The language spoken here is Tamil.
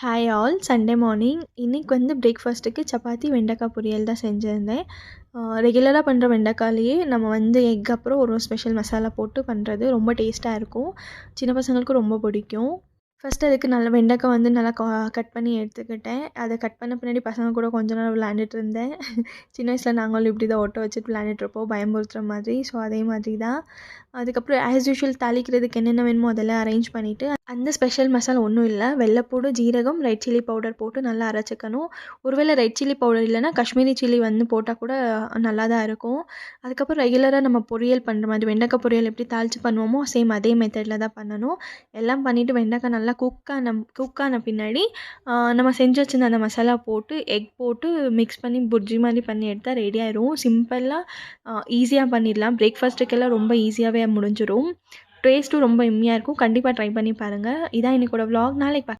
Hi all, Sunday morning. இன்றைக்கி பிரேக்ஃபாஸ்ட்டுக்கு சப்பாத்தி வெண்டைக்காய் பொரியல் தான் செஞ்சுருந்தேன். ரெகுலராக பண்ணுற வெண்டைக்காயிலேயே நம்ம எக் அப்புறம் ஒரு ஸ்பெஷல் மசாலா போட்டு பண்ணுறது ரொம்ப டேஸ்ட்டாக இருக்கும். சின்ன பசங்களுக்கும் ரொம்ப பிடிக்கும். ஃபஸ்ட்டு அதுக்கு நல்லா வெண்டைக்காய் நல்லா கட் பண்ணி எடுத்துக்கிட்டேன். அதை கட் பண்ண பின்னாடி பசங்க கூட கொஞ்ச நேரம் விளையாண்டுட்டு இருந்தேன். சின்ன வயசில் நாங்களும் இப்படி தான் ஒட்ட வச்சுட்டு விளையாண்டுட்ருப்போம், பயமுறுத்துற மாதிரி. ஸோ அதே மாதிரி தான். அதுக்கப்புறம் ஆஸ் யூஷுவல் தாளிக்கிறதுக்கு என்னென்ன வேணுமோ அதெல்லாம் அரேஞ்ச் பண்ணிவிட்டு, அந்த ஸ்பெஷல் மசாலா ஒன்றும் இல்லை, வெள்ளைப்பூடு, ஜீரகம், ரெட் சில்லி பவுடர் போட்டு நல்லா அரைச்சிக்கணும். ஒருவேளை ரெட் சில்லி பவுடர் இல்லைனா காஷ்மீரி சில்லி போட்டால் கூட நல்லா தான் இருக்கும். அதுக்கப்புறம் ரெகுலராக நம்ம பொரியல் பண்ணுற மாதிரி வெண்டைக்காய் பொரியல் எப்படி தாளித்து பண்ணுவோமோ சேம் அதே மெத்தடில் தான் பண்ணணும். எல்லாம் பண்ணிவிட்டு வெண்டைக்காய் நல்லா குக்கான பின்னாடி நம்ம செஞ்சு வச்சுருந்த அந்த மசாலா போட்டு எக் போட்டு மிக்ஸ் பண்ணி புர்ஜி மாதிரி பண்ணி எடுத்தால் ரெடி ஆயிரும். சிம்பிளாக ஈஸியாக பண்ணிடலாம். பிரேக்ஃபாஸ்ட்டுக்கெல்லாம் ரொம்ப ஈஸியாகவே முடிஞ்சிடும். டேஸ்ட்டும் ரொம்ப எம்மியாக இருக்கும். கண்டிப்பாக ட்ரை பண்ணி பாருங்கள். இதான் இன்றைக்கோட vlog. நாளைக்கு